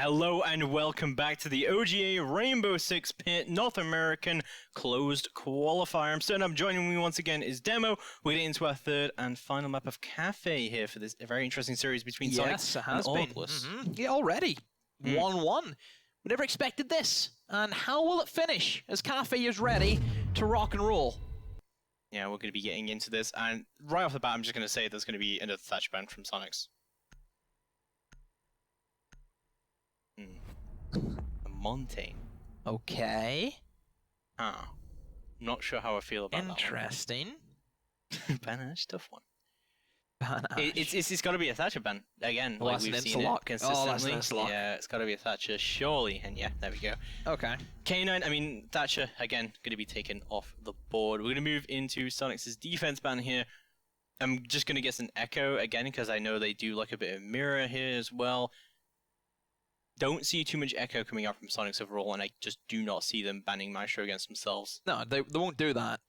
Hello and welcome back to the OGA Rainbow Six Pit North American Closed Qualifier. I'm joining me once again is Demo. We're getting into our third and final map of Cafe here for this very interesting series between Soniqs and Oculus. Yeah, already. 1-1. We never expected this. And how will it finish as Cafe is ready to rock and roll? Yeah, we're going to be getting into this, and right off the bat I'm just going to say there's going to be another thatch ban from Soniqs. A Montaigne. Okay. Not sure how I feel about Interesting. that one. Banash, tough one. It's got to be a Thatcher ban again. Well, like we've seen it consistently. Yeah, it's got to be a Thatcher, surely. And yeah, there we go. Okay. K9, Thatcher again going to be taken off the board. We're going to move into Soniqs' defense ban here. I'm just going to guess an Echo again because I know they do like a bit of mirror here as well. Don't see too much Echo coming out from Soniqs overall, and I just do not see them banning Maestro against themselves. No, they won't do that.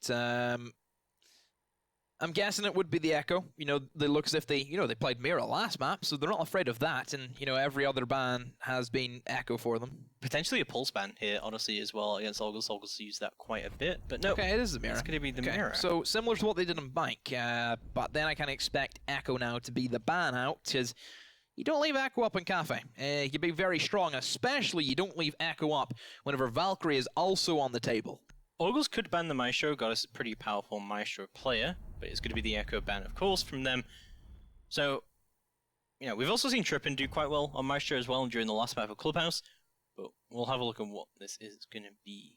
I'm guessing it would be the Echo. You know, they look as if they played Mirror last map, so they're not afraid of that. And every other ban has been Echo for them. Potentially a Pulse ban here, honestly, as well against Olgus. Olgus used that quite a bit, but no. Okay, it is the Mirror. It's going to be the Mirror. So similar to what they did in Bank, but then I can expect Echo now to be the ban out, because you don't leave Echo up in Cafe. You can be very strong, especially you don't leave Echo up whenever Valkyrie is also on the table. Olgus could ban the Maestro, got us a pretty powerful Maestro player, but it's going to be the Echo ban, of course, from them. So, we've also seen Trippin do quite well on Maestro as well during the last map of Clubhouse, but we'll have a look at what this is going to be.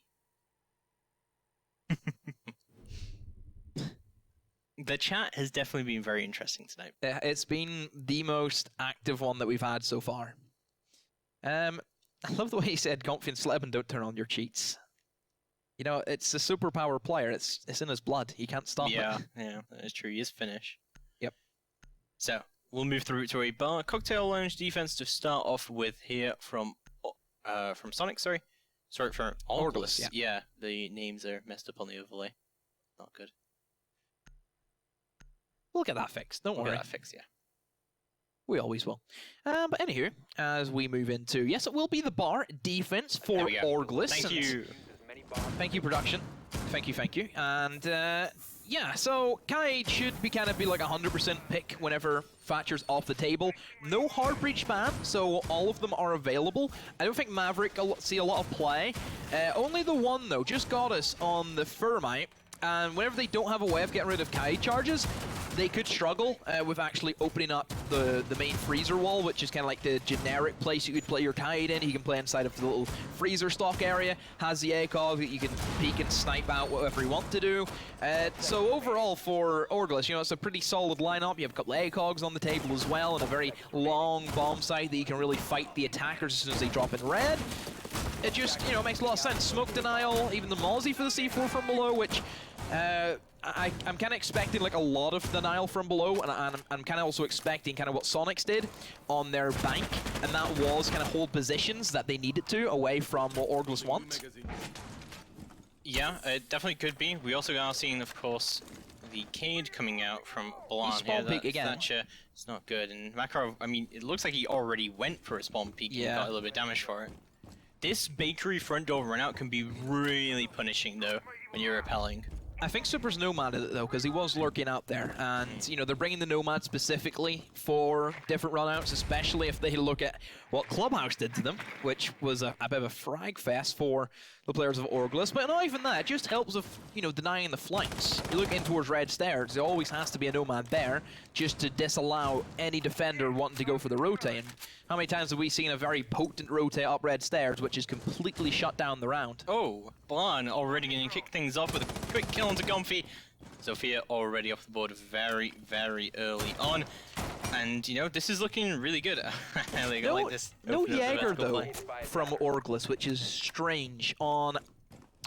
The chat has definitely been very interesting tonight. It's been the most active one that we've had so far. I love the way he said, Confidence Sleb and don't turn on your cheats. It's a superpower player. It's in his blood. He can't stop it. Yeah, that is true. He is Finnish. Yep. So, we'll move through to a bar. Cocktail Lounge defense to start off with here from Sonic, sorry. Sorry, from Oculus. Yeah, the names are messed up on the overlay. Not good. We'll get that fixed. Don't worry. We'll get that fixed, yeah. We always will. But anywho, as we move into... Yes, it will be the bar defense for Orglis. Thank you. Thank you, production. Thank you. And, yeah, so Kai should be like 100% pick whenever Thatcher's off the table. No hard breach ban, so all of them are available. I don't think Maverick will see a lot of play. Only the one, though, just got us on the Thermite. And whenever they don't have a way of getting rid of Kai charges, they could struggle with actually opening up the main freezer wall, which is kind of like the generic place you could play your Tide in. He can play inside of the little freezer stock area, has the ACOG that you can peek and snipe out whatever you want to do. So overall for Orglis, it's a pretty solid lineup. You have a couple of ACOGs on the table as well, and a very long bomb site that you can really fight the attackers as soon as they drop in red. It just, makes a lot of sense. Smoke denial, even the Mozzie for the C4 from below, which... I'm kind of expecting like a lot of denial from below, and I'm kind of also expecting kind of what Soniqs did on their bank, and that was kind of hold positions that they needed to away from what Orglis want. Yeah, it definitely could be. We also are seeing, of course, the Cade coming out from Blanc here. Peek again. Thatcher, it's not good, and Makarov, it looks like he already went for a spawn peek and got a little bit of damage for it. This bakery front door run out can be really punishing though when you're repelling. I think Super's Nomad it though, because he was lurking out there, and they're bringing the Nomad specifically for different runouts, especially if they look at what Clubhouse did to them, which was a bit of a frag fest for the players of Orglis. But not even that, it just helps with denying the flanks. You're looking towards red stairs, there always has to be a Nomad there just to disallow any defender wanting to go for the rotate. And how many times have we seen a very potent rotate up red stairs, which is completely shut down the round? Oh, Blanc already going to kick things off with a quick kill onto Comfy. Sophia already off the board very, very early on. And, this is looking really good. No Jaeger, though, from Orglis, which is strange. On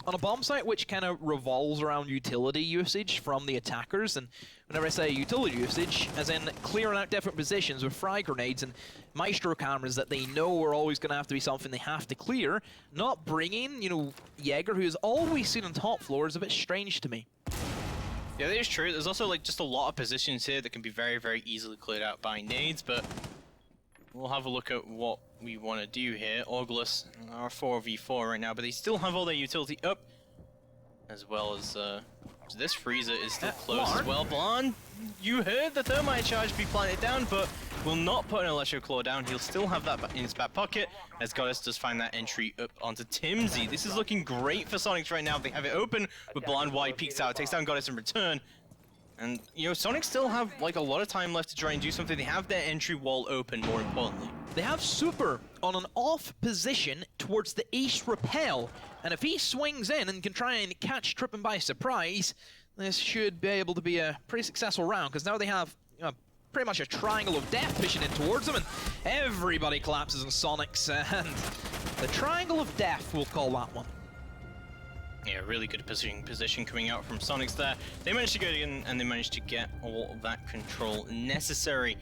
a bomb site which kind of revolves around utility usage from the attackers, and whenever I say utility usage, as in clearing out different positions with frag grenades and Maestro cameras that they know are always going to have to be something they have to clear, not bringing, Jaeger, who is always seen on top floor, is a bit strange to me. Yeah, that is true. There's also just a lot of positions here that can be very, very easily cleared out by nades, but we'll have a look at what we want to do here. Orgless are 4v4 right now, but they still have all their utility up, as well as this freezer is still close as well. Blarn, you heard the thermite charge be planted down, but will not put an electro claw down. He'll still have that in his back pocket, as Goddess does find that entry up onto TimZ. This is looking great for Soniqs right now. They have it open, but Blarn wide peeks out, takes down Goddess in return. And, you know, Soniqs still have, like, a lot of time left to try and do something. They have their entry wall open, more importantly. They have Super on an off position towards the east rappel, and if he swings in and can try and catch Trippin by surprise, this should be able to be a pretty successful round, because now they have pretty much a triangle of death pushing in towards them, and everybody collapses on Soniqs, and the triangle of death, we'll call that one. Yeah, really good position coming out from Soniqs there. They managed to get in, and they managed to get all of that control necessary.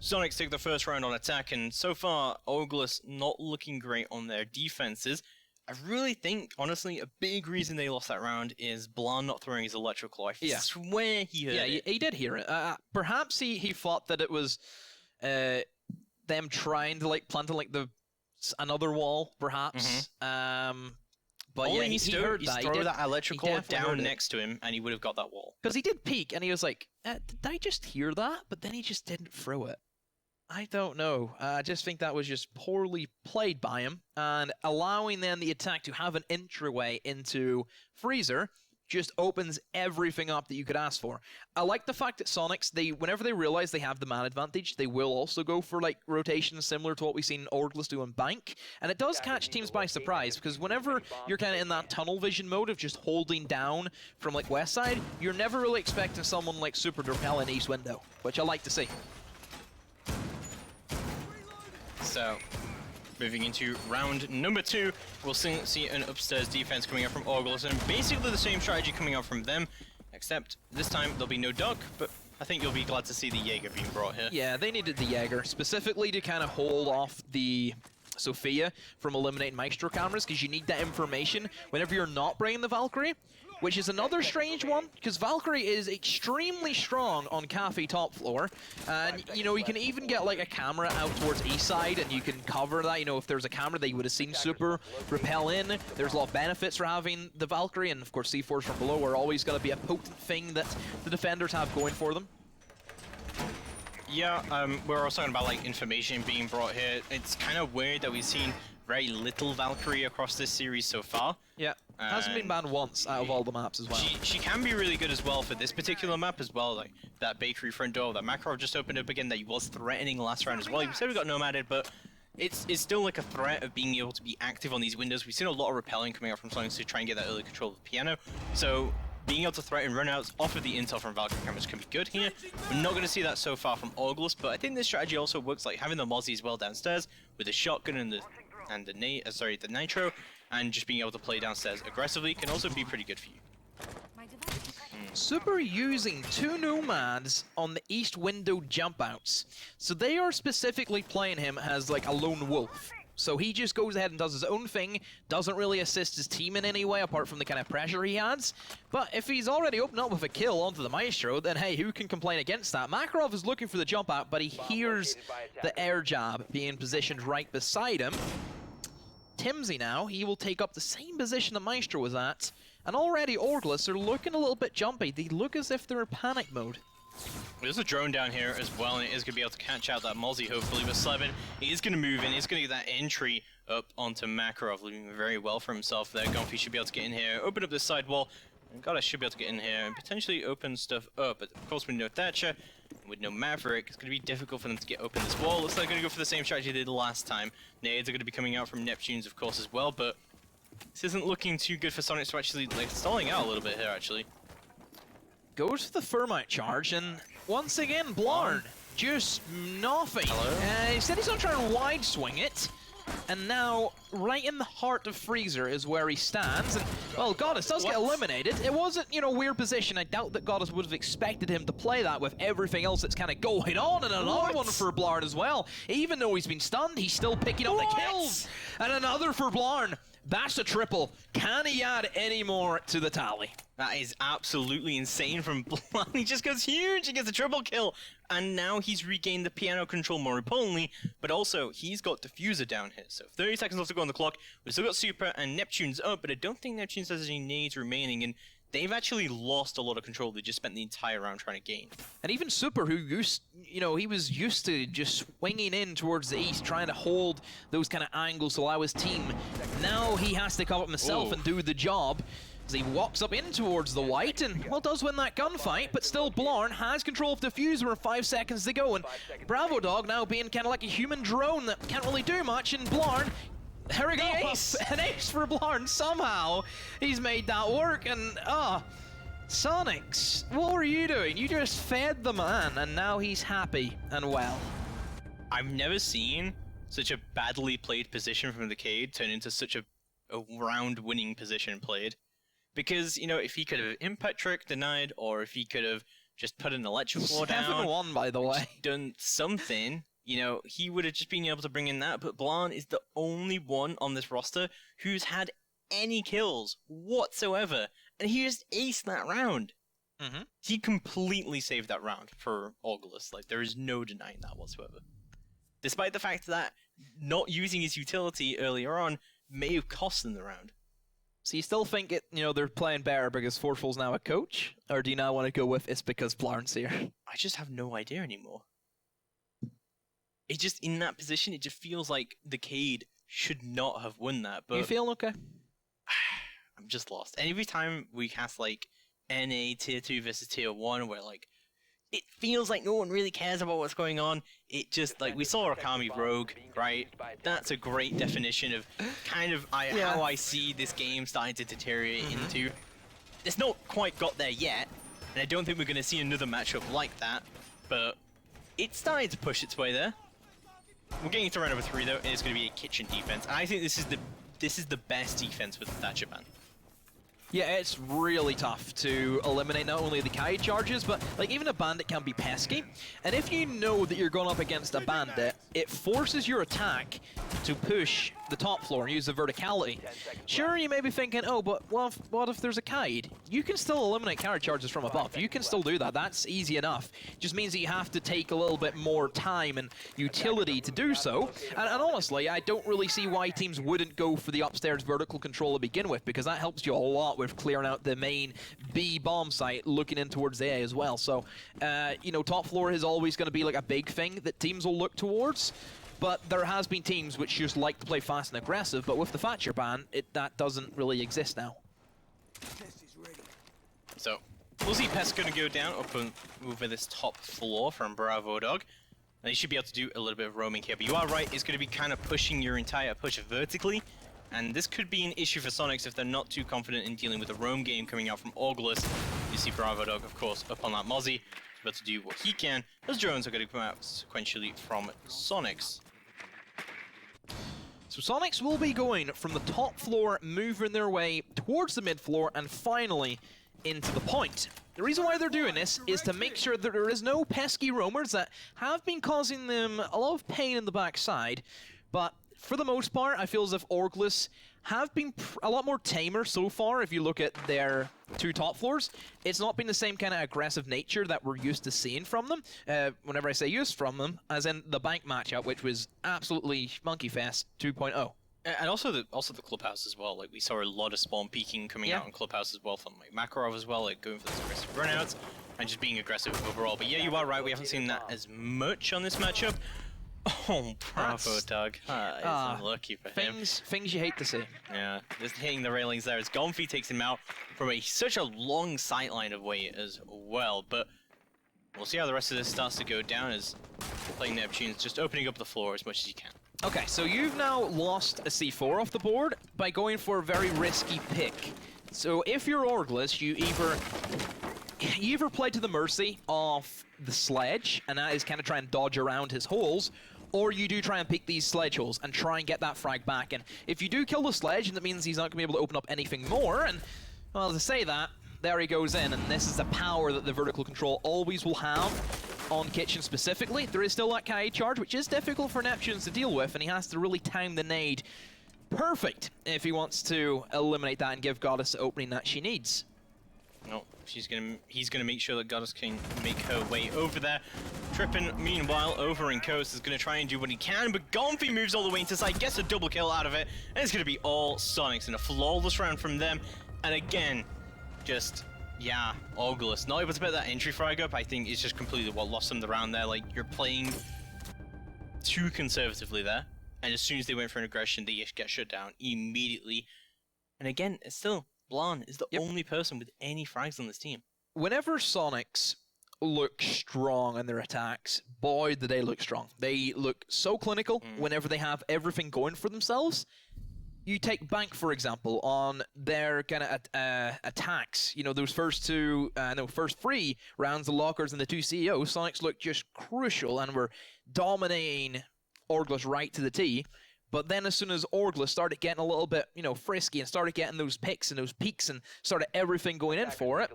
Soniqs take the first round on attack, and so far, Orgless not looking great on their defenses. I really think, honestly, a big reason they lost that round is Blarn not throwing his electric claw. I swear he heard it. Yeah, he did hear it. Perhaps he thought that it was them trying to, like, plant like another wall, perhaps. But all yeah, he needs to do is throw that electric claw down next to him, and he would have got that wall. Because he did peek, and he was like, did I just hear that? But then he just didn't throw it. I don't know. I just think that was just poorly played by him, and allowing then the attack to have an entryway into Freezer just opens everything up that you could ask for. I like the fact that Soniqs, whenever they realize they have the man advantage, they will also go for like rotations similar to what we've seen Orgless do in Bank, and it does catch teams by surprise, because whenever you're kind of in that tunnel vision mode of just holding down from like west side, you're never really expecting someone like Super to repel in east window, which I like to see. So, moving into round number 2, we'll see an upstairs defense coming up from Orgless, and basically the same strategy coming out from them, except this time there'll be no Duck, but I think you'll be glad to see the Jaeger being brought here. Yeah, they needed the Jaeger, specifically to kind of hold off the Sophia from eliminating Maestro cameras, because you need that information whenever you're not bringing the Valkyrie, which is another strange one, because Valkyrie is extremely strong on Cafe top floor, and, you know, you can even get, like, a camera out towards east side, and you can cover that. You know, if there's a camera, they would have seen Super repel in. There's a lot of benefits for having the Valkyrie, and, of course, C4s from below are always going to be a potent thing that the defenders have going for them. Yeah, we're also talking about, like, information being brought here. It's kind of weird that we've seen very little Valkyrie across this series so far. Yeah, hasn't been banned once out of all the maps as well. She can be really good as well for this particular map as well, like that bakery front door that Makarov just opened up again that he was threatening last round as well. He said we got nomaded, but it's still like a threat of being able to be active on these windows. We've seen a lot of repelling coming out from Soniqs to try and get that early control of the piano. So being able to threaten runouts off of the intel from Valkyrie cameras can be good here. We're not going to see that so far from Orgless, but I think this strategy also works, like having the Mozzie as well downstairs with the shotgun and the nitro, and just being able to play downstairs aggressively can also be pretty good for you. Super using 2 nomads on the east window jump outs. So they are specifically playing him as like a lone wolf. So he just goes ahead and does his own thing, doesn't really assist his team in any way apart from the kind of pressure he has. But if he's already opened up with a kill onto the Maestro, then hey, who can complain against that? Makarov is looking for the jump out, but he hears the air jab being positioned right beside him. TimZ now, he will take up the same position the Maestro was at, and already Orgless are looking a little bit jumpy. They look as if they're in panic mode. There's a drone down here as well, and it is going to be able to catch out that Mozzie, hopefully, but Slevin is going to move in. He's going to get that entry up onto Makarov, doing very well for himself there. Gonfi should be able to get in here, open up this side wall, and Goddess should be able to get in here and potentially open stuff up. But of course, with no Thatcher, with no Maverick, it's going to be difficult for them to get open this wall. Looks like they're going to go for the same strategy they did last time. Nades are going to be coming out from Neptunes, of course, as well, but this isn't looking too good for Soniqs to actually, like, stalling out a little bit here, actually. Goes for the thermite charge, and once again, Blarn just nothing. He said he's going to try and wide swing it, and now right in the heart of Freezer is where he stands, and well, Goddess does get eliminated. It wasn't, you know, weird position. I doubt that Goddess would have expected him to play that with everything else that's kind of going on, and another one for Blarn as well. Even though he's been stunned, he's still picking up the kills, and another for Blarn. That's a triple. Can he add any more to the tally? That is absolutely insane from Blanc. He just goes huge. He gets a triple kill. And now he's regained the piano control more importantly, but also he's got Diffuser down here. So 30 seconds left to go on the clock. We've still got Super and Neptune's up, but I don't think Neptune's has any nades remaining. And they've actually lost a lot of control. They just spent the entire round trying to gain. And even Super, who used, he was used to just swinging in towards the east, trying to hold those kind of angles to allow his team. Now he has to come up himself and do the job. As he walks up in towards the white and, well, does win that gunfight, but still Blarn has control of Diffuser with 5 seconds to go, and Bravo Dog now being kind of like a human drone that can't really do much, and Blarn, there we go, an ace for Blarn, somehow he's made that work, and, Soniqs, what were you doing? You just fed the man, and now he's happy and well. I've never seen such a badly played position from the Cade turn into such a round-winning position played. Because, if he could have Impact Trick denied, or if he could have just put an Electric Wall down... 7-1, by the way. Done something, he would have just been able to bring in that, but Blanc is the only one on this roster who's had any kills whatsoever, and he just aced that round. He completely saved that round for Augulus. Like, there is no denying that whatsoever. Despite the fact that not using his utility earlier on may have cost them the round. So you still think they're playing better because Forceful's now a coach? Or do you now want to go with it's because Blarn's here? I just have no idea anymore. It just, in that position, it just feels like the Cade should not have won that, but... You feel okay? I'm just lost. And every time we cast, NA Tier 2 versus Tier 1, where, it feels like no one really cares about what's going on. It just, we saw Akami Rogue, right? That's a great definition of kind of how I see this game starting to deteriorate into. It's not quite got there yet, and I don't think we're going to see another matchup like that, but it's starting to push its way there. We're getting to round number 3, though, and it's going to be a kitchen defense. And I think this is the best defense with the Thatcher ban. Yeah, it's really tough to eliminate not only the Kaid charges, but even a bandit can be pesky. And if you know that you're going up against a bandit, it forces your attack to push the top floor and use the verticality. Sure, you may be thinking, oh, but what if there's a Kaid? You can still eliminate Kaid charges from above. You can still do that. That's easy enough. It just means that you have to take a little bit more time and utility to do so. And honestly, I don't really see why teams wouldn't go for the upstairs vertical control to begin with, because that helps you a lot with clearing out the main B bomb site, looking in towards the A as well. So, top floor is always going to be a big thing that teams will look towards. But there has been teams which just like to play fast and aggressive, but with the Thatcher ban, that doesn't really exist now. So, we'll see Pest going to go down up over this top floor from Bravo Dog. Now, you should be able to do a little bit of roaming here, but you are right, it's going to be kind of pushing your entire push vertically. And this could be an issue for Soniqs if they're not too confident in dealing with the roam game coming out from Augulus. You see Bravo Dog, of course, up on that Mozzie, about to do what he can, as drones are going to come out sequentially from Soniqs. So Soniqs will be going from the top floor, moving their way towards the mid floor, and finally into the point. The reason why they're doing this is to make sure that there is no pesky roamers that have been causing them a lot of pain in the backside, but for the most part, I feel as if Augulus have been a lot more tamer so far. If you look at their 2 top floors, it's not been the same kind of aggressive nature that we're used to seeing from them. Whenever I say used from them, as in the bank matchup, which was absolutely Monkey Fest 2.0. And also the clubhouse as well. We saw a lot of spawn peeking coming out in clubhouse as well from Makarov as well, going for those aggressive runouts and just being aggressive overall. But yeah, you are right. We haven't seen that as much on this matchup. Oh, Bravo Dog. It's unlucky for him. Things you hate to see. Yeah, just hitting the railings there as Gonfi takes him out from such a long sightline away as well. But we'll see how the rest of this starts to go down as playing Neptune's just opening up the floor as much as you can. Okay, so you've now lost a C4 off the board by going for a very risky pick. So if you're Augulus, you either play to the mercy of the sledge, and that is kind of try and dodge around his holes, or you do try and pick these sledge holes and try and get that frag back. And if you do kill the sledge, and that means he's not going to be able to open up anything more, and, well, to say that, there he goes in, and this is the power that the vertical control always will have on Kitchen specifically. There is still that Kaid charge, which is difficult for Neptunes to deal with, and he has to really time the nade perfect if he wants to eliminate that and give Goddess the opening that she needs. No, he's gonna make sure that Goddess can make her way over there. Trippin, meanwhile, over in Coast is gonna try and do what he can, but Gonfi moves all the way into side, gets a double kill out of it, and it's gonna be all Soniqs in a flawless round from them. And again, just, yeah, Augulus. Not able to put that entry frag up, I think it's just completely what lost them the round there. Like, you're playing too conservatively there, and as soon as they went for an aggression, they just get shut down immediately. And again, it's still, Blanc is the only person with any frags on this team. Whenever Soniqs look strong in their attacks, boy, do they look strong. They look so clinical whenever they have everything going for themselves. You take Bank, for example, on their kind of attacks. You know, those first first 3 rounds, the lockers and the 2 CEOs, Soniqs looked just crucial and were dominating Augulus right to the T. But then as soon as Augulus started getting a little bit, you know, frisky and started getting those picks and those peaks and started everything going in for it,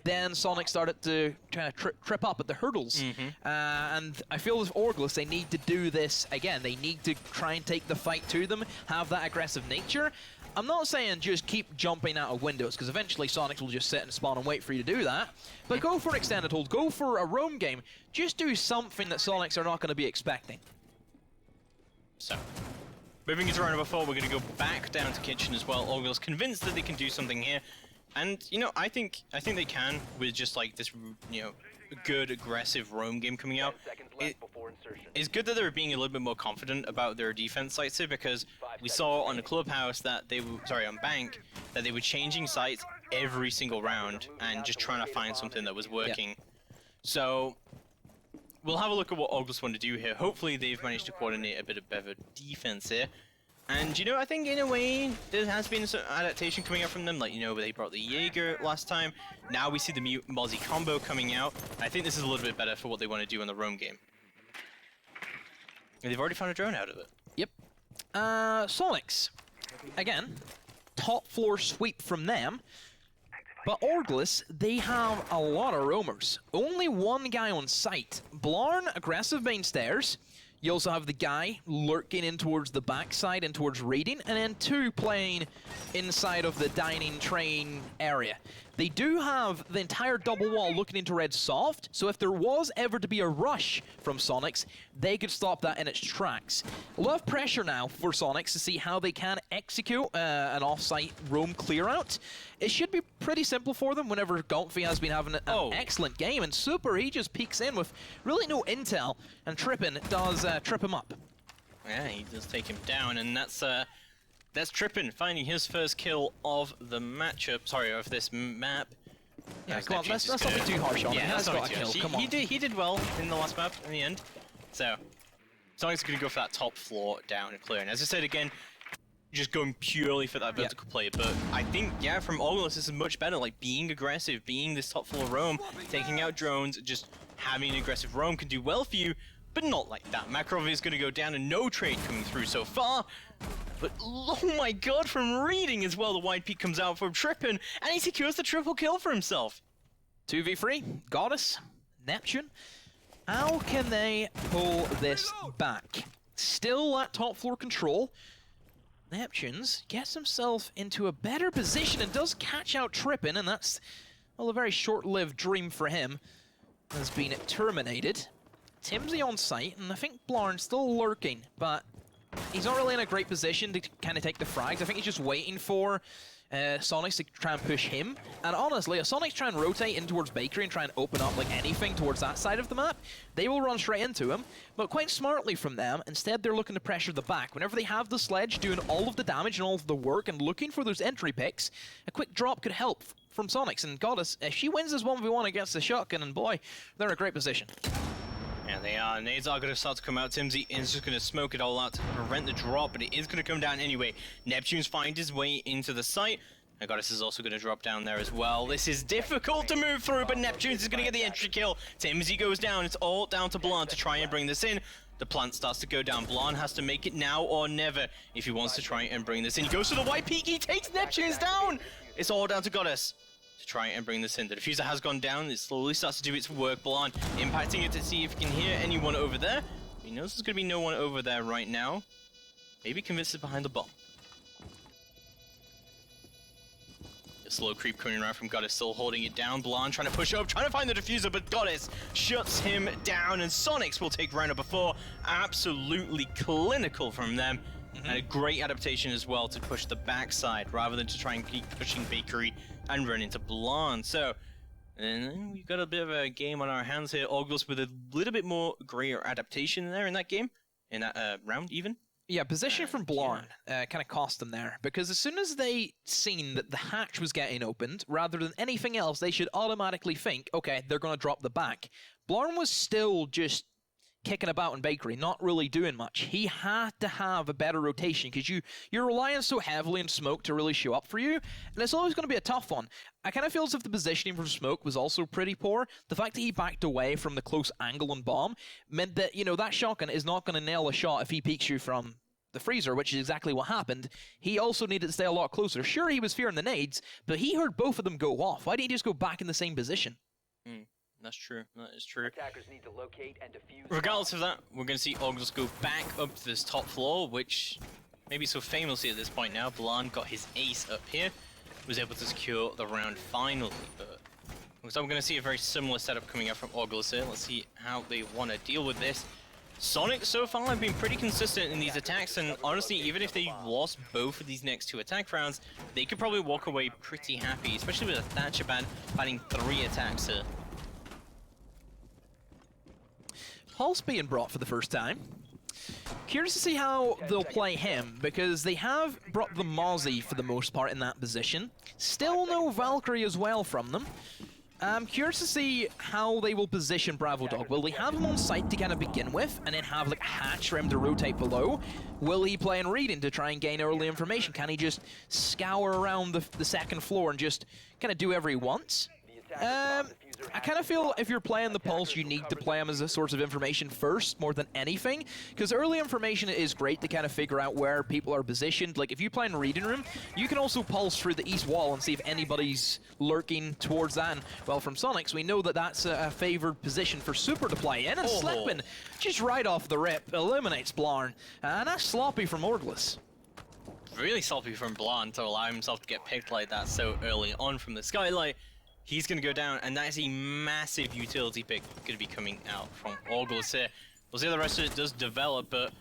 then Sonic started to kind of trip up at the hurdles. And I feel with Augulus, they need to do this again. They need to try and take the fight to them, have that aggressive nature. I'm not saying just keep jumping out of windows, because eventually Soniqs will just sit and spawn and wait for you to do that. But go for an extended hold, go for a roam game. Just do something that Soniqs are not going to be expecting. So, moving into round number 4, we're going to go back down to kitchen as well. Augulus convinced that they can do something here, and you know, I think they can with just like this, you know, good aggressive roam game coming out. It's good that they're being a little bit more confident about their defense sites here, because we saw on the clubhouse that they were, sorry, on Bank, that they were changing sites every single round and just trying to find something that was working. So we'll have a look at what Augulus want to do here. Hopefully they've managed to coordinate a bit of better defense here. And, you know, I think in a way there has been some adaptation coming out from them. Like, you know, they brought the Jaeger last time. Now we see the Mozzie combo coming out. I think this is a little bit better for what they want to do in the roam game. And they've already found a drone out of it. Yep. Soniqs. Again, top floor sweep from them. But Augulus, they have a lot of roamers. Only one guy on site. Blarn, aggressive main stairs. You also have the guy lurking in towards the backside and towards raiding, and then 2 playing inside of the dining train area. They do have the entire double wall looking into red soft, so if there was ever to be a rush from Soniqs, they could stop that in its tracks. A lot of pressure now for Soniqs to see how they can execute an off-site roam clear-out. It should be pretty simple for them whenever Gonfi has been having an excellent game, and Super, he just peeks in with really no intel, and Trippin does trip him up. Yeah, he does take him down, and that's Trippin finding his first kill of the matchup. Sorry, of this map. Yeah, come on, let's not be too harsh on him. Yeah, he has got a kill. Come on. He did well in the last map in the end. So, Soniqs going to go for that top floor down and clear. And as I said again, just going purely for that vertical play. But I think, yeah, from Augulus, this is much better. Like, being aggressive, being this top floor roam, taking out drones, just having an aggressive roam can do well for you, but not like that. Makarov is going to go down and no trade coming through so far. But, oh my god, from reading as well, the wide peak comes out from Trippin, and he secures the triple kill for himself. 2v3, Goddess, Neptune. How can they pull this back? Still at top floor control. Neptune's gets himself into a better position and does catch out Trippin, and that's, well, a very short-lived dream for him has been terminated. Timsy on site, and I think Blarn's still lurking, but he's not really in a great position to kind of take the frags. I think he's just waiting for Soniqs to try and push him. And honestly, if Soniqs try and rotate in towards Bakery and try and open up like anything towards that side of the map, they will run straight into him. But quite smartly from them, instead they're looking to pressure the back. Whenever they have the sledge doing all of the damage and all of the work and looking for those entry picks, a quick drop could help from Soniqs. And Goddess, if she wins this 1v1 against the shotgun, and boy, they're in a great position. Yeah, they are. Nades are going to start to come out. Timsy is just going to smoke it all out to prevent the drop, but it is going to come down anyway. Neptune's find his way into the site. And Goddess is also going to drop down there as well. This is difficult to move through, but Neptune's is going to get the entry kill. Timsy goes down. It's all down to Blanc to try and bring this in. The plant starts to go down. Blanc has to make it now or never if he wants to try and bring this in. He goes to the white peak. He takes Neptune's down. It's all down to Goddess to try and bring this in. The diffuser has gone down. It slowly starts to do its work. Blanc impacting it to see if he can hear anyone over there. He knows there's going to be no one over there right now. Maybe convinced it behind the bomb. A slow creep coming around from Goddess, still holding it down. Blanc trying to push up, trying to find the diffuser, but Goddess shuts him down, and Soniqs will take round number 4. Absolutely clinical from them. And a great adaptation as well to push the backside rather than to try and keep pushing Bakery and run into Blanc. So, and then we've got a bit of a game on our hands here. August with a little bit more greater adaptation there in that game, in that round even. Yeah, position from Blanc kind of cost them there, because as soon as they seen that the hatch was getting opened, rather than anything else, they should automatically think, okay, they're going to drop the back. Blanc was still just kicking about in Bakery, not really doing much. He had to have a better rotation, because you're relying so heavily on Smoke to really show up for you, and it's always going to be a tough one. I kind of feel as if the positioning from Smoke was also pretty poor. The fact that he backed away from the close angle and bomb meant that, you know, that shotgun is not going to nail a shot if he peeks you from the freezer, which is exactly what happened. He also needed to stay a lot closer. Sure, he was fearing the nades, but he heard both of them go off. Why didn't he just go back in the same position? That's true. That is true. Attackers need to locate and defuse. Regardless of that, we're going to see August go back up to this top floor, which maybe so famously at this point now. Blanc got his ace up here, was able to secure the round finally. But so I'm going to see a very similar setup coming out from August here. Let's see how they want to deal with this. Sonic so far have been pretty consistent in these attacks, and honestly, even if they lost both of these next 2 attack rounds, they could probably walk away pretty happy, especially with a Thatcher banning 3 attacks here. Pulse being brought for the first time. Curious to see how they'll play him, because they have brought the Mozzie for the most part in that position. Still no Valkyrie as well from them. I'm curious to see how they will position Bravo Dog. Will they have him on site to kind of begin with, and then have like a hatch for him to rotate below? Will he play in reading to try and gain early information? Can he just scour around the second floor and just kind of do whatever he wants? I kind of feel if you're playing the Pulse, you need to play him as a source of information first, more than anything, because early information is great to kind of figure out where people are positioned. Like, if you play in Reading Room, you can also pulse through the east wall and see if anybody's lurking towards that. And, well, from Soniqs, we know that that's a favored position for Super to play in, and Sleppin, just right off the rip, eliminates Blarn. And that's sloppy from Orglis. Really sloppy from Blanc to allow himself to get picked like that so early on from the skylight. He's going to go down, and that is a massive utility pick going to be coming out from August here. We'll see how the rest of it does develop, but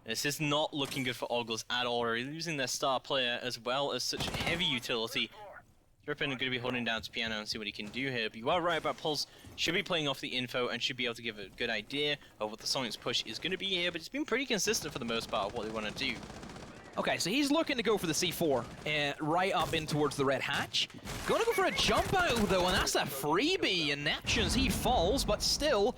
this is not looking good for August at all. They're losing their star player as well as such heavy utility. Drippin going to be holding down to Piano and see what he can do here, but you are right about Pulse. Should be playing off the info and should be able to give a good idea of what the Sonics push is going to be here, but it's been pretty consistent for the most part of what they want to do. Okay, so he's looking to go for the C4, right up in towards the red hatch. Gonna go for a jump out, though, and that's a freebie. And Neptune's, he falls, but still,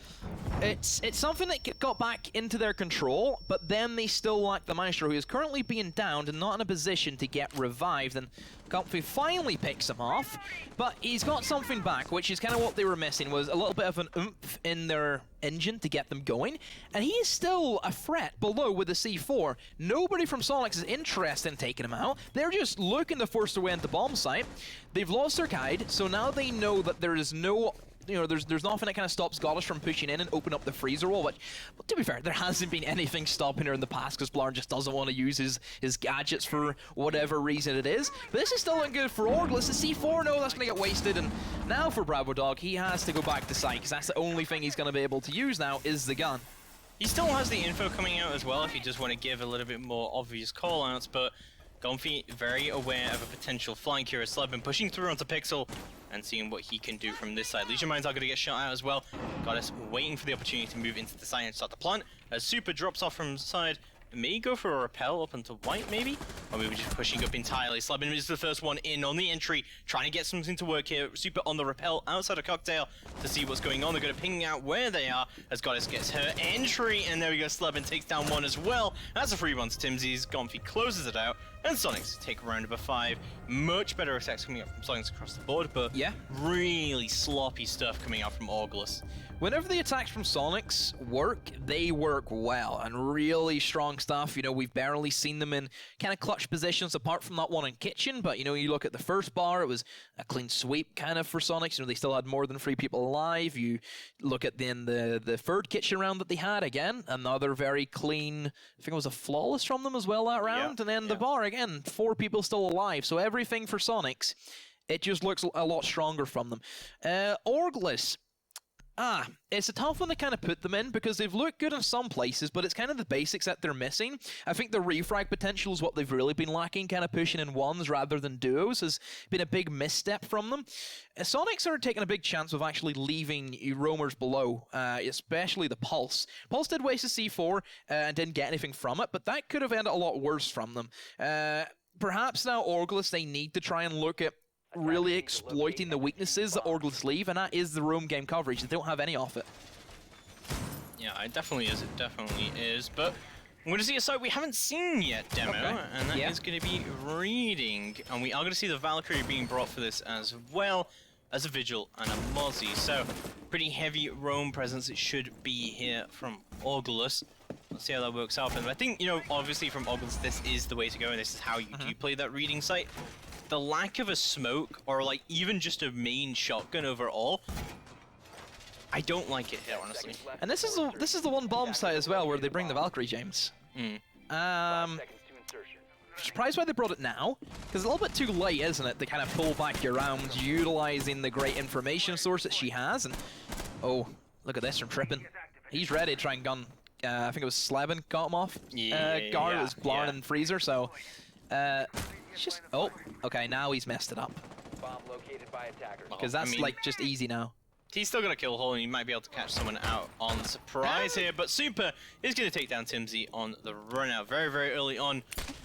it's something that got back into their control, but then they still lack the Maestro, who is currently being downed and not in a position to get revived. And Comfy finally picks him off, but he's got something back, which is kind of what they were missing, was a little bit of an oomph in their engine to get them going, and he is still a threat below with the C4. Nobody from Soniqs is interested in taking him out. They're just looking to force their way into bomb site. They've lost their guide, so now they know that there is no, you know, there's nothing that kind of stops Goddess from pushing in and open up the freezer wall, but to be fair, there hasn't been anything stopping her in the past, because Blarn just doesn't want to use his gadgets for whatever reason it is. But this is still not good for Orglis. The C4, no, that's going to get wasted, and now for Bravo Dog, he has to go back to site, because that's the only thing he's going to be able to use now is the gun. He still has the info coming out as well if you just want to give a little bit more obvious call-outs, but Comfy very aware of a potential flank here as Slebin pushing through onto Pixel and seeing what he can do from this side. Leisure Minds are going to get shot out as well. Goddess waiting for the opportunity to move into the side and start the plant. As Super drops off from the side, may go for a repel up onto White maybe, or maybe just pushing up entirely. Slebin is the first one in on the entry, trying to get something to work here. Super on the repel outside of Cocktail to see what's going on. They're going to ping out where they are as Goddess gets her entry, and there we go, Slebin takes down one as well. That's a free one to Timsies. Comfy closes it out, and Soniqs take round number 5. Much better attacks coming up from Soniqs across the board, but yeah, really sloppy stuff coming out from Orglis. Whenever the attacks from Soniqs work, they work well, and really strong stuff. You know, we've barely seen them in kind of clutch positions apart from that one in Kitchen, but you know, you look at the first bar, it was a clean sweep kind of for Soniqs. You know, they still had more than 3 people alive. You look at then the third Kitchen round that they had, again, another very clean, I think it was a flawless from them as well that round, and then the bar, again, 4 people still alive. So everything for Soniqs it just looks a lot stronger from them. Orgless. It's a tough one to kind of put them in because they've looked good in some places, but it's kind of the basics that they're missing. I think the refrag potential is what they've really been lacking, kind of pushing in ones rather than duos has been a big misstep from them. Soniqs are taking a big chance of actually leaving roamers below, especially the Pulse. Pulse did waste a C4 and didn't get anything from it, but that could have ended a lot worse from them. Perhaps now Orgless, they need to try and look at really exploiting the weaknesses that Orgless leave, and that is the roam game coverage. They don't have any of it. Yeah, it definitely is. It definitely is. But we're going to see a site we haven't seen yet, Demo, and that is going to be Reading. And we are going to see the Valkyrie being brought for this as well as a Vigil and a Mozzie. So, pretty heavy roam presence it should be here from Orgless. Let's see how that works out. And I think, you know, obviously from Orgless, this is the way to go, and this is how you do play that Reading site. The lack of a smoke, or like even just a main shotgun overall, I don't like it here, honestly. And this is the one bomb site as well where they bring the Valkyrie, James. Surprised why they brought it now, because it's a little bit too late, isn't it, to kind of pull back your rounds, utilizing the great information source that she has. And oh, look at this from Trippin. He's ready to try and gun. I think it was Sleben got him off. Guard was Blarn and Freezer, so. Just okay, now he's messed it up. Because that's like just easy now. He's still got a kill hole and he might be able to catch someone out on surprise here, but Super is going to take down Timsy on the run out very, very early on.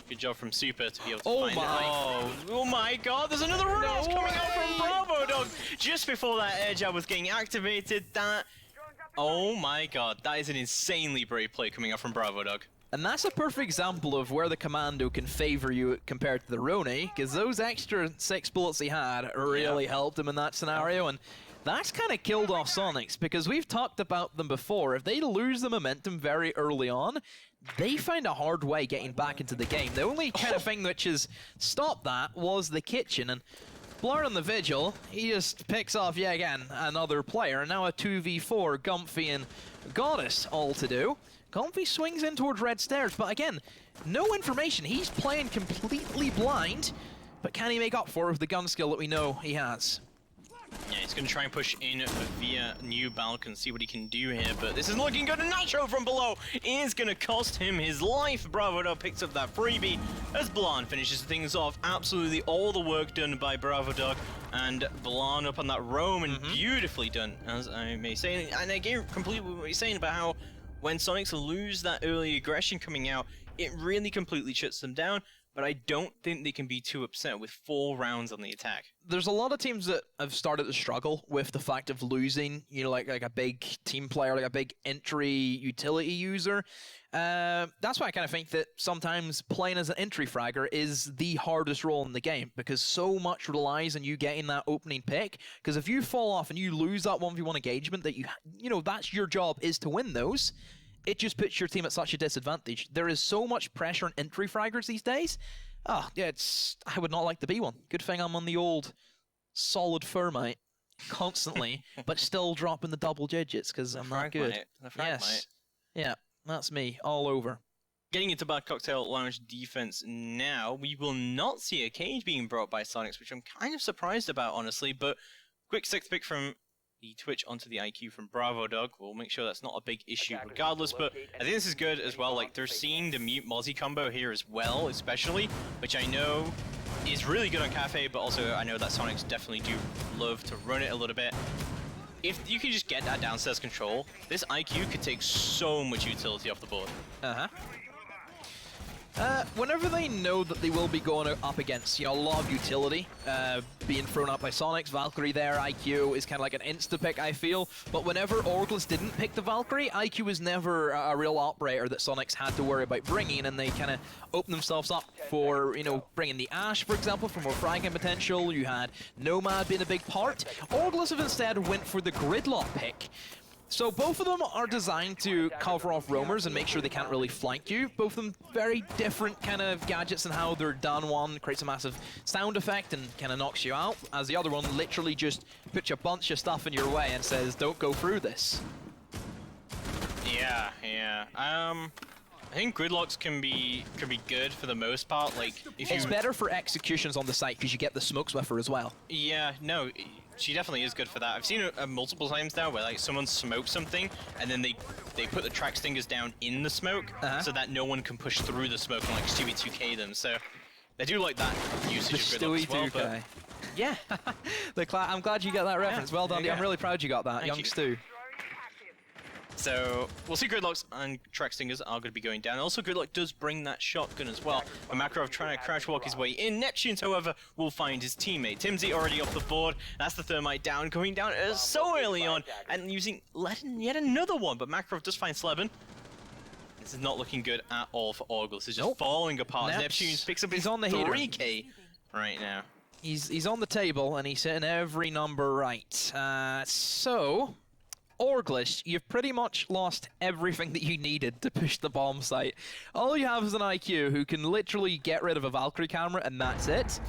Good job from Super to be able to find it. Oh my god, there's another run out coming out from Bravo Dog just before that air jab was getting activated. Oh my god, that is an insanely brave play coming out from Bravo Dog. And that's a perfect example of where the Commando can favor you compared to the Roni, because those extra 6 bullets he had really helped him in that scenario, and that's kind of killed off Soniqs, because we've talked about them before. If they lose the momentum very early on, they find a hard way getting back into the game. The only kind of thing which has stopped that was the kitchen, and Blur on the Vigil, he just picks off yet again another player, and now a 2v4, Gumphy and Goddess all to do. Comfy swings in towards red stairs, but again, no information. He's playing completely blind, but can he make up for it with the gun skill that we know he has? Yeah, he's going to try and push in via New Balcon, see what he can do here, but this is looking good. And Nacho from below is going to cost him his life. Bravo Dog picks up that freebie as Blan finishes things off. Absolutely all the work done by Bravo Dog, and Blan up on that roam, and beautifully done, as I may say. And again, completely what he's saying about how when Soniqs lose that early aggression coming out, it really completely shuts them down, but I don't think they can be too upset with 4 rounds on the attack. There's a lot of teams that have started to struggle with the fact of losing, you know, like a big team player, like a big entry utility user. That's why I kind of think that sometimes playing as an entry fragger is the hardest role in the game, because so much relies on you getting that opening pick. Because if you fall off and you lose that 1v1 engagement that you know, that's your job, is to win those, it just puts your team at such a disadvantage. There is so much pressure on entry fraggers these days. Oh, yeah, I would not like to be one. Good thing I'm on the old solid Thermite constantly, but still dropping the double digits because I'm not good. Yes. Yeah, that's me, all over. Getting into Bad Cocktail Lounge defense now, we will not see a cage being brought by Soniqs, which I'm kind of surprised about, honestly, but quick 6th pick from the Twitch onto the IQ from Bravo Dog. We'll make sure that's not a big issue regardless, but I think this is good as well. Like, they're seeing the Mute Mozzie combo here as well, especially, which I know is really good on Cafe, but also I know that Soniqs definitely do love to run it a little bit. If you can just get that downstairs control, this IQ could take so much utility off the board. Whenever they know that they will be going up against, you know, a lot of utility being thrown out by Soniqs, Valkyrie there, IQ is kind of like an insta-pick, I feel. But whenever Orgless didn't pick the Valkyrie, IQ was never a real operator that Soniqs had to worry about bringing, and they kind of opened themselves up for, you know, bringing the Ash, for example, for more fragging potential. You had Nomad being a big part. Orgless have instead went for the Gridlock pick. So both of them are designed to cover off roamers and make sure they can't really flank you. Both of them very different kind of gadgets and how they're done. One creates a massive sound effect and kind of knocks you out, as the other one literally just puts a bunch of stuff in your way and says, don't go through this. Yeah. think gridlocks can be good for the most part. Like if It's you, better for executions on the site because you get the smoke swiffer as well. yeah, no, she definitely is good for that. I've seen it multiple times now where like someone smokes something and then they put the track stingers down in the smoke so that no one can push through the smoke and like Stewie 2K them. So they do like that usage of gridlocks as well. But yeah, I'm glad you got that reference. Well done. yeah. I'm really proud you got that, Thank young you. Stu. so we'll see gridlocks and track stingers are going to be going down. Also, gridlock does bring that shotgun as well. A Makarov trying to crash walk his way in. Neptunes, however, will find his teammate. TimZ already off the board. That's the thermite down, going down so early on and using yet another one. But Makarov does find Sleben. This is not looking good at all for Orgul. This is just falling apart. Neptunes picks up his on the heater. 3K right now. He's on the table and he's hitting every number right. So, Orglist, you've pretty much lost everything that you needed to push the bomb site. All you have is an IQ who can literally get rid of a Valkyrie camera and that's it.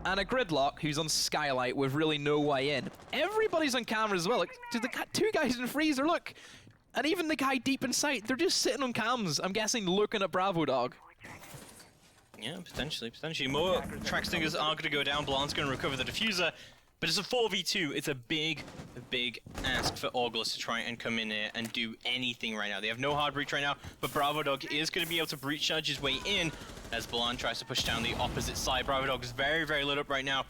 And a Gridlock who's on Skylight with really no way in. Everybody's on camera as well. Like, the two guys in Freezer, look. And even the guy deep in sight, they're just sitting on cams, I'm guessing looking at Bravo Dog. Yeah, potentially. More track stingers are going to go down. Blan's going to recover the diffuser, but it's a 4v2. It's a big ask for Orgulus to try and come in here and do anything right now. They have no hard breach right now, but Bravo Dog is going to be able to breach charge his way in as Blan tries to push down the opposite side. Bravo Dog is very lit up right now.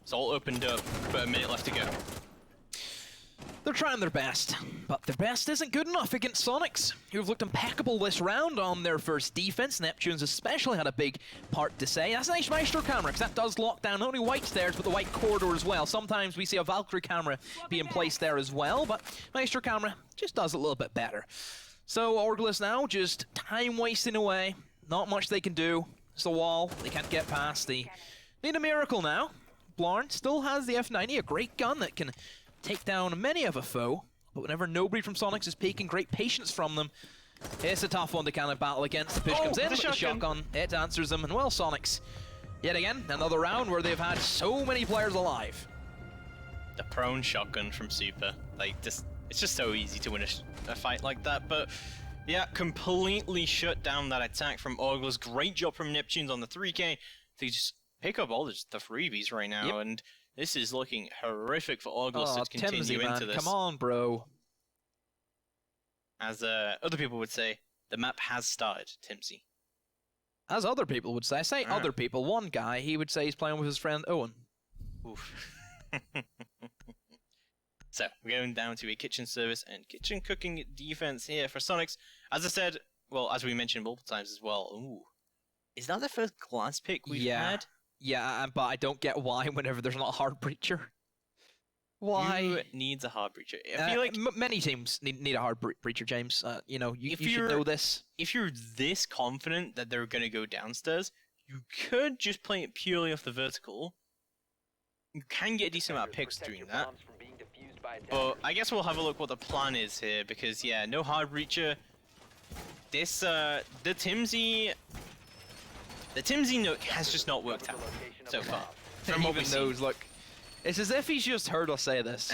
It's all opened up, but a minute left to go. They're trying their best, but their best isn't good enough against Soniqs, who've looked impeccable this round on their first defense. Neptunes especially had a big part to say. That's a nice Maestro camera, because that does lock down not only white stairs, but the white corridor as well. Sometimes we see a Valkyrie camera being placed there as well, but Maestro camera just does a little bit better. So Orgulus now just time wasting away. Not much they can do. It's the wall. They can't get past. They need a miracle now. Blarn still has the F90, a great gun that can take down many of a foe, but whenever nobody from Soniqs is peeking, great patience from them. It's a tough one to kind of battle against. The push comes in, but the shotgun, it answers them, and well, Soniqs, yet again, another round where they've had so many players alive. The prone shotgun from Super, like, it's just so easy to win a fight like that, but yeah, completely shut down that attack from Orgulus. Great job from Neptunes on the 3K to just pick up all the freebies right now, and this is looking horrific for Orgulus to continue TimZ, into this. Come on, bro. As other people would say, the map has started, TimZ. As other people would say. I say other people. One guy, he would say he's playing with his friend Owen. Oof. So, we're going down to a kitchen service and kitchen cooking defense here for Soniqs. As I said, well, as we mentioned multiple times as well, ooh. Is that the first glance pick we've had? Yeah, but I don't get why whenever there's not a hard breacher. Why? Who needs a hard breacher? I feel like many teams need a hard breacher, James. You know, you should know this. If you're this confident that they're going to go downstairs, you could just play it purely off the vertical. You can get a decent amount of picks doing that. But I guess we'll have a look what the plan is here, because yeah, no hard breacher. This the TimZ nook has just not worked out so far. From what we knows, look, it's as if he's just heard us say this.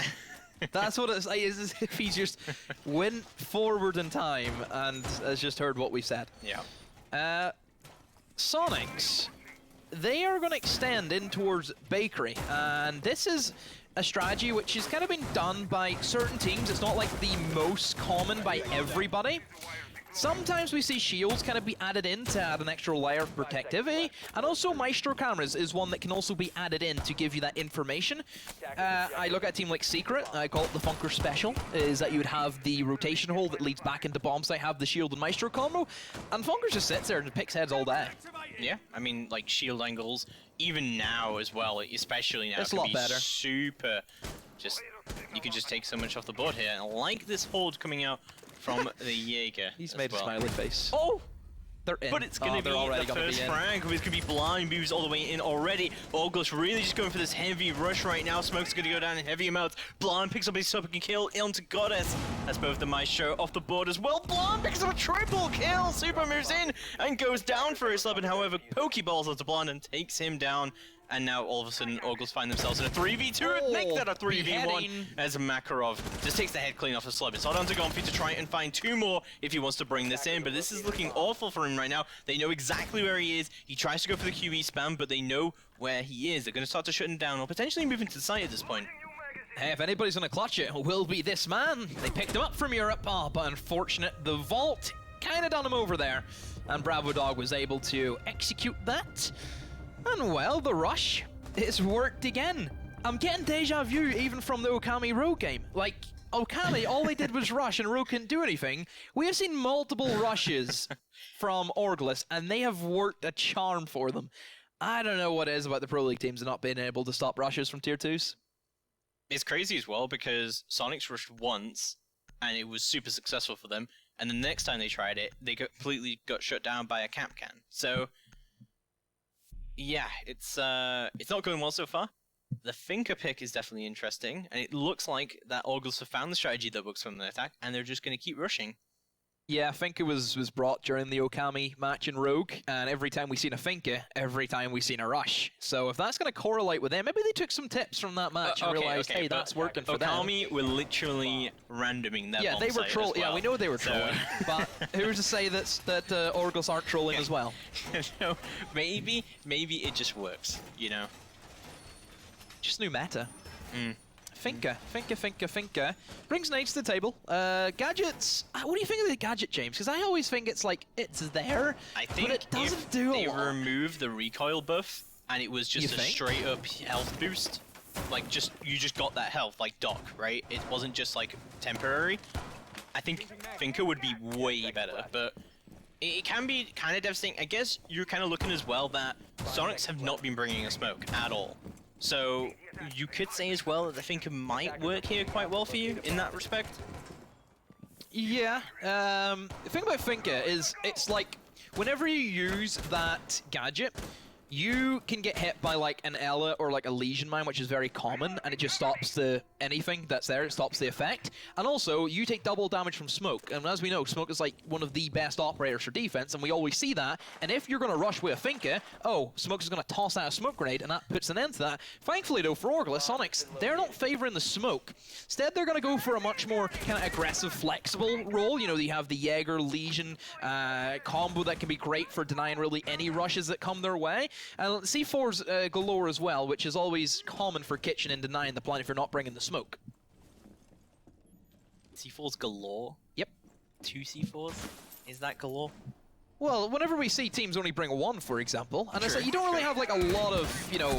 That's what it's like. It's as if he's just went forward in time and has just heard what we said. Yeah. Soniqs, they are going to extend in towards Bakery, and this is a strategy which has kind of been done by certain teams. It's not like the most common by everybody. Sometimes we see shields kind of be added in to add an extra layer of protectivity, and also Maestro cameras is one that can also be added in to give you that information. I look at a team like Secret, I call it the Funker Special, is that you would have the rotation hole that leads back into bomb site, have the shield and Maestro combo, and Funker just sits there and picks heads all day. Yeah, I mean, like shield angles, even now as well, especially now, it's a lot better. Super, you can just take so much off the board here, and I like this hold coming out from the Jaeger. He's made a smiley face. Oh! They're in. But it's going to be the first frag. It's going to be blind, moves all the way in already. Orgulus really just going for this heavy rush right now. Smoke's going to go down in heavy amounts. Blind picks up his super kill onto Goddess. That's both the Maestro off the board as well. Blind picks up a triple kill. Super moves in and goes down for his Sleben. However, Pokeballs onto Blind and takes him down. And now all of a sudden, Orgles find themselves in a 3v2 and Oh, make that a 3v1 beheading. as Makarov just takes the head clean off the slub. It's all down to Gonfi to try and find 2 more if he wants to bring this in, but this is looking awful for him right now. They know exactly where he is. He tries to go for the QE spam, but they know where he is. They're going to start to shut him down or potentially move into the site at this point. Hey, if anybody's going to clutch it, it will be this man. They picked him up from Europe. Oh, but unfortunate. The vault kind of done him over there. And Bravo Dog was able to execute that. And well, the rush, it's worked again. I'm getting deja vu even from the Okami Rogue game. Like, Okami, all they did was rush and Rogue couldn't do anything. We have seen multiple rushes from Orgles, and they have worked a charm for them. I don't know what it is about the Pro League teams not being able to stop rushes from Tier 2s. It's crazy as well because Soniqs rushed once, and it was super successful for them. And the next time they tried it, they completely got shut down by a Capcan. So, yeah, it's not going well so far. The Finker pick is definitely interesting, and it looks like that Orgles have found the strategy that works from the attack, and they're just going to keep rushing. Yeah, Finka was brought during the Okami match in Rogue, and every time we've seen a Finka, every time we've seen a rush. So if that's going to correlate with them, maybe they took some tips from that match and realized, hey, that's working for them. Okami were literally randoming their bomb they were site trolling. as well. Yeah, we know they were trolling, but who's to say that Orgles aren't trolling as well? No, maybe it just works, you know? Just new meta. Finka. Brings nades to the table. Gadgets. What do you think of the gadget, James? Because I always think it's like, it's there, I think but it doesn't if do they a lot. removed the recoil buff, and it was just a straight up health boost, like you just got that health, like Doc, right? It wasn't just like temporary. I think Finka would be way better, but it can be kind of devastating. I guess you're kind of looking as well that Soniqs have not been bringing a smoke at all. So you could say as well that the Finka might work here quite well for you in that respect. Yeah. The thing about Finka is it's like whenever you use that gadget, you can get hit by like an Ela or like a Legion Mine, which is very common, and it just stops anything that's there, it stops the effect. And also, you take double damage from Smoke, and as we know, Smoke is like one of the best operators for defense, and we always see that. And if you're going to rush with a Finka, Smoke is going to toss out a smoke grenade, and that puts an end to that. Thankfully though, for Orgles, Soniqs, they're not favoring the smoke. Instead, they're going to go for a much more kind of aggressive, flexible role. You know, you have the Jaeger, Legion combo that can be great for denying really any rushes that come their way. And C4's galore as well, which is always common for Kitchen in denying the plant if you're not bringing the smoke. C4's galore? Yep. 2 C4s? Is that galore? Well, whenever we see teams only bring one, for example, and it's like you don't really have like a lot of, you know,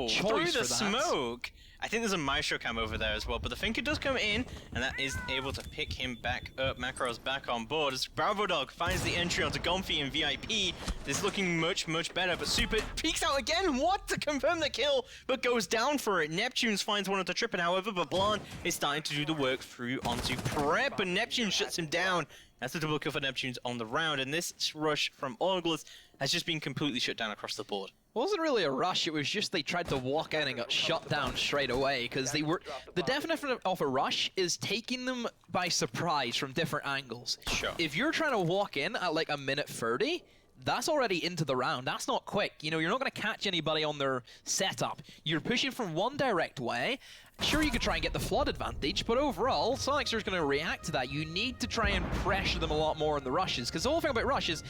choice through the for that. smoke! I think there's a Maestro cam over there as well, but the Finka does come in, and that is able to pick him back up. Makarov's back on board as Bravo Dog finds the entry onto Gonfi and VIP. This is looking much, much better, but Super peeks out again, what, to confirm the kill, but goes down for it. Neptunes finds one onto Trippin, however, but Blanc is starting to do the work through onto Prep, but Neptune shuts him down. That's a double kill for Neptunes on the round, and this rush from Orgles has just been completely shut down across the board. It wasn't really a rush, it was just they tried to walk in and got shut down straight away, because they were... The definition of a rush is taking them by surprise from different angles. Sure. If you're trying to walk in at like a minute 30, that's already into the round. That's not quick. You know, you're not going to catch anybody on their setup. You're pushing from one direct way. Sure, you could try and get the flood advantage, but overall, Soniqs are going to react to that. You need to try and pressure them a lot more in the rushes, because the whole thing about rush is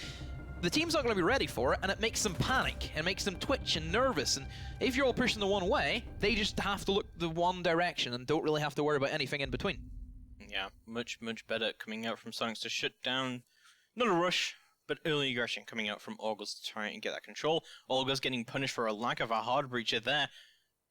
the team's not going to be ready for it, and it makes them panic, and makes them twitch and nervous, and if you're all pushing the one way, they just have to look the one direction and don't really have to worry about anything in between. Yeah, much, much better coming out from Soniqs to shut down, not a rush, but early aggression coming out from Orgles to try and get that control. Orgles getting punished for a lack of a hard breacher there.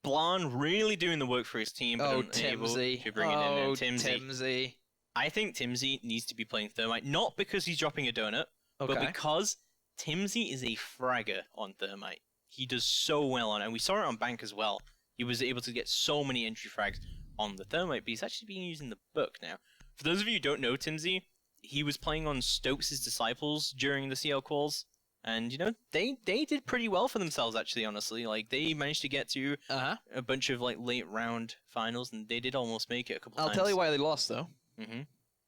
Blanc really doing the work for his team, but unable to bring it in. And Timsy. I think Timsy needs to be playing Thermite, not because he's dropping a donut, but because Timsy is a fragger on Thermite. He does so well on it, and we saw it on Bank as well. He was able to get so many entry frags on the Thermite, but he's actually being used in the book now. For those of you who don't know Timsy, he was playing on Stokes' Disciples during the CL calls, and, you know, they did pretty well for themselves, actually, honestly. Like, they managed to get to a bunch of, like, late round finals, and they did almost make it a couple times. I'll tell you why they lost, though.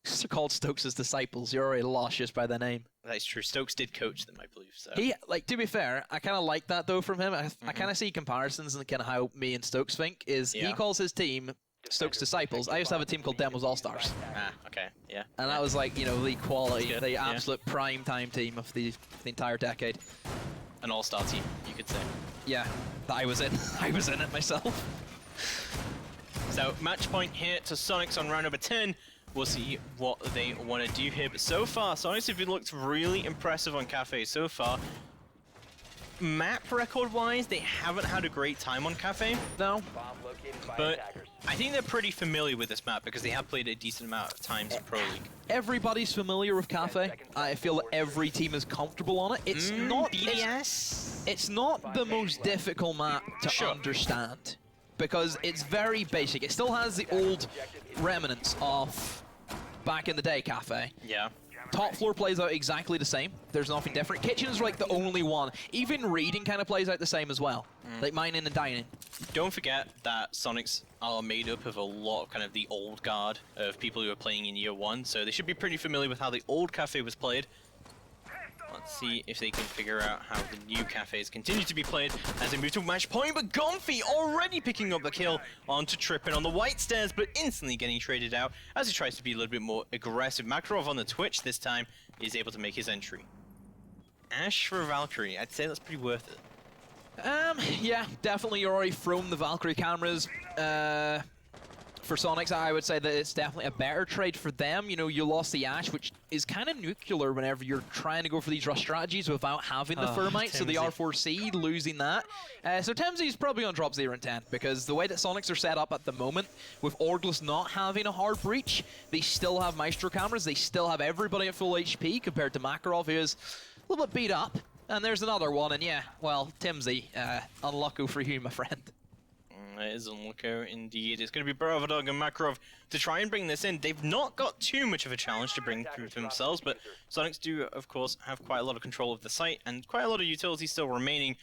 They're called Soniqs' disciples. You're already lost just by the name. That's true. Stokes did coach them, I believe. So He, like, to be fair, I kind of like that though from him. I kind of see comparisons and kind of how me and Stokes think is he calls his team Stokes Disciples. I used to have a team called Demos All Stars. Ah, okay, yeah. And that was like, you know, the quality, That's good, the yeah. absolute prime time team of the entire decade. An all-star team, you could say. Yeah, that I was in. I was in it myself. So match point here to Soniqs on round number 10. We'll see what they want to do here. But so far, Soniqs have looked really impressive on Cafe so far. Map record-wise, they haven't had a great time on Cafe. No. Bomb located by But attackers. I think they're pretty familiar with this map because they have played a decent amount of times in Pro League. Everybody's familiar with Cafe. I feel that every team is comfortable on it. It's not BDS? It's not the most difficult map to understand because it's very basic. It still has the old remnants of back in the day Cafe. Yeah. Top floor plays out exactly the same. There's nothing different. Kitchen's like the only one. Even reading kind of plays out the same as well. Like mining and dining. Don't forget that Soniqs are made up of a lot of kind of the old guard of people who are playing in year 1, so they should be pretty familiar with how the old Cafe was played. Let's see if they can figure out how the new cafes continue to be played as they move to match point, but Gonfi already picking up the kill onto Trippin on the white stairs, but instantly getting traded out as he tries to be a little bit more aggressive. Makarov on the Twitch this time is able to make his entry. Ash for Valkyrie, I'd say that's pretty worth it. Yeah, definitely you're already thrown the Valkyrie cameras. For Soniqs, I would say that it's definitely a better trade for them. You know, you lost the Ash, which is kind of nuclear whenever you're trying to go for these rush strategies without having the Thermite, so the R4C, losing that. So Temzi's probably going to drop 0 and 10, because the way that Soniqs are set up at the moment, with Orgless not having a hard breach, they still have Maestro cameras, they still have everybody at full HP, compared to Makarov, who is a little bit beat up. And there's another one, and yeah, well, Timsy, unlucky for you, my friend. It is Unlucko indeed. It's going to be Bravadog and Makarov to try and bring this in. They've not got too much of a challenge to bring through themselves, but Soniqs do, of course, have quite a lot of control of the site and quite a lot of utility still remaining.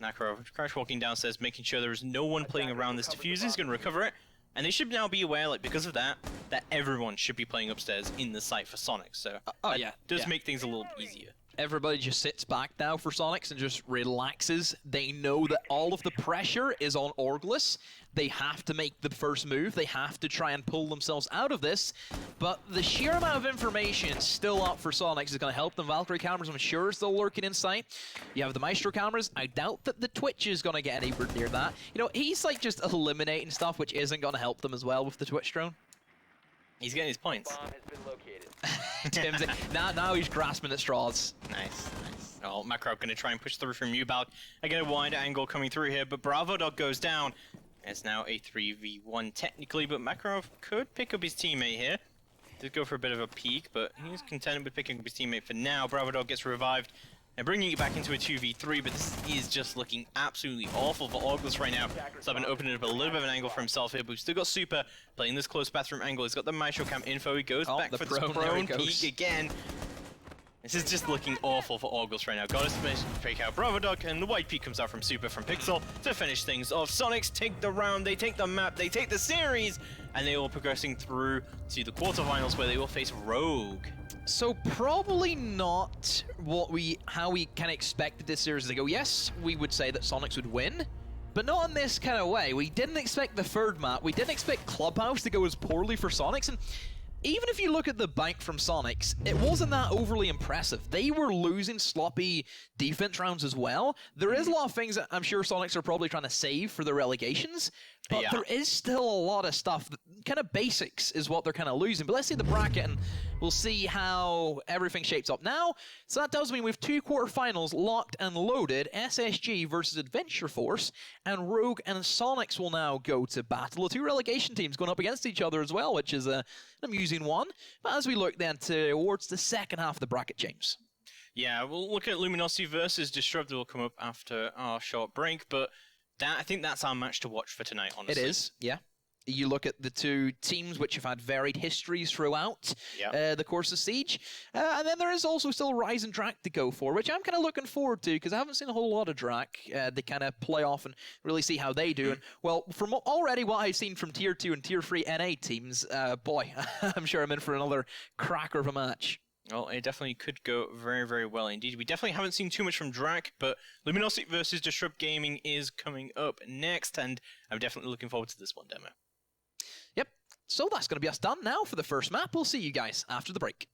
Makarov crash walking downstairs, making sure there is no one playing around this diffuser. He's going to recover it. And they should now be aware, like, because of that, that everyone should be playing upstairs in the site for Soniqs. So that does make things a little easier. Everybody just sits back now for Soniqs and just relaxes. They know that all of the pressure is on Orgless. They have to make the first move. They have to try and pull themselves out of this. But the sheer amount of information still up for Soniqs is going to help them. Valkyrie cameras, I'm sure, are still lurking in sight. You have the Maestro cameras. I doubt that the Twitch is going to get anywhere near that. You know, he's like just eliminating stuff, which isn't going to help them as well with the Twitch drone. He's getting his points. Bomb has been located. Tim's now he's grasping at straws. Nice. Oh, Makarov going to try and push through from Ubalk. Again, a wide angle coming through here, but Bravo Dog goes down. It's now a 3v1 technically, but Makarov could pick up his teammate here. Did go for a bit of a peek, but he's content with picking up his teammate for now. Bravo Dog gets revived and bringing it back into a 2v3, but this is just looking absolutely awful for Orgless right now. So I've been opening up a little bit of an angle for himself here, but we've still got Super playing this close bathroom angle. He's got the Maestro Cam info. He goes back for the prone peek again. This is just looking awful for Orgless right now. Got to fake out Bravo Dog, and the white peak comes out from Super from Pixel to finish things off. Soniqs take the round, they take the map, they take the series, and they will progressing through to the quarterfinals where they will face Rogue. So probably not how we kind of expected this series to go. Yes, we would say that Soniqs would win, but not in this kind of way. We didn't expect the third map. We didn't expect Clubhouse to go as poorly for Soniqs, and even if you look at the bank from Soniqs, it wasn't that overly impressive. They were losing sloppy defense rounds as well. There is a lot of things that I'm sure Soniqs are probably trying to save for the relegations, but there is still a lot of stuff. Kind of basics is what they're kind of losing. But let's see the bracket, and we'll see how everything shapes up now. So that tells me we have 2 quarterfinals locked and loaded. SSG versus Adventure Force, and Rogue and Soniqs will now go to battle. The 2 relegation teams going up against each other as well, which is an amusing one. But as we look then towards the second half of the bracket, James. Yeah, we'll look at Luminosity versus Disruptor will come up after our short break, but I think that's our match to watch for tonight, honestly. It is, yeah. You look at the two teams which have had varied histories throughout the course of Siege. And then there is also still Rise and Drac to go for, which I'm kind of looking forward to because I haven't seen a whole lot of Drac. They kind of play off and really see how they do. And, well, from already what I've seen from Tier 2 and Tier 3 NA teams, boy, I'm sure I'm in for another cracker of a match. Well, it definitely could go very, very well indeed. We definitely haven't seen too much from Drac, but Luminosity versus Disrupt Gaming is coming up next, and I'm definitely looking forward to this one demo. Yep, so that's going to be us done now for the first map. We'll see you guys after the break.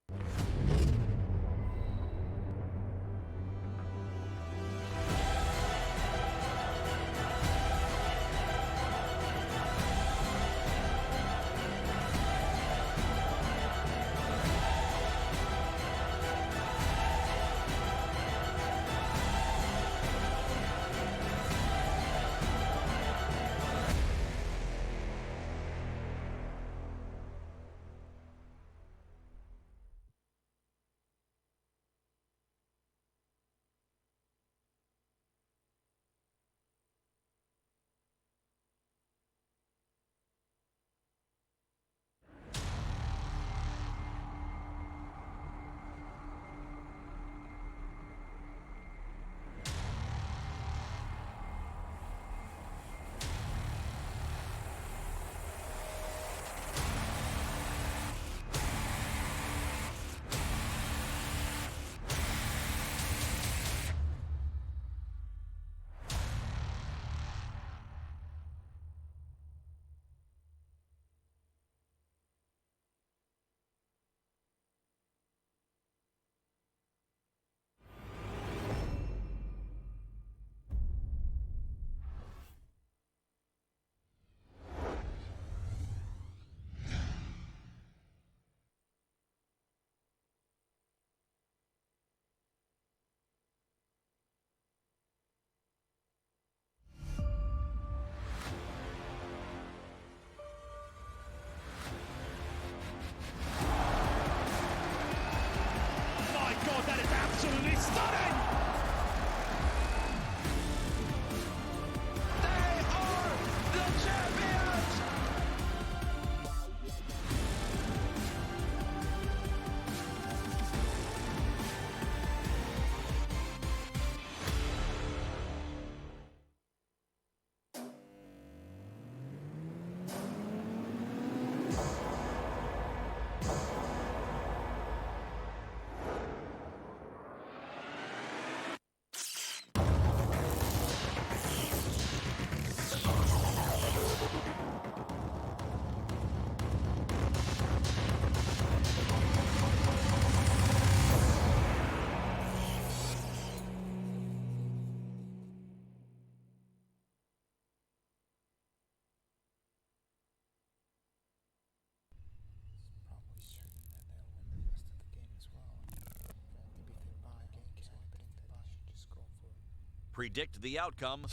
Predict the outcome,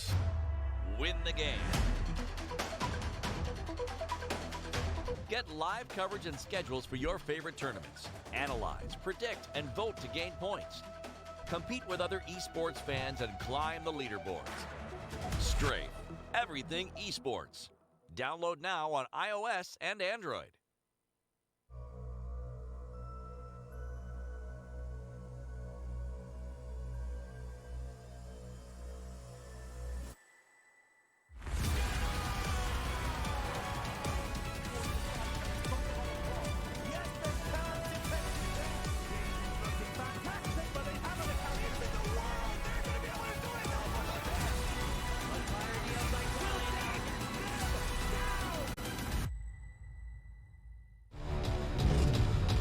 win the game. Get live coverage and schedules for your favorite tournaments. Analyze, predict, and vote to gain points. Compete with other esports fans and climb the leaderboards. Strafe, everything esports. Download now on iOS and Android.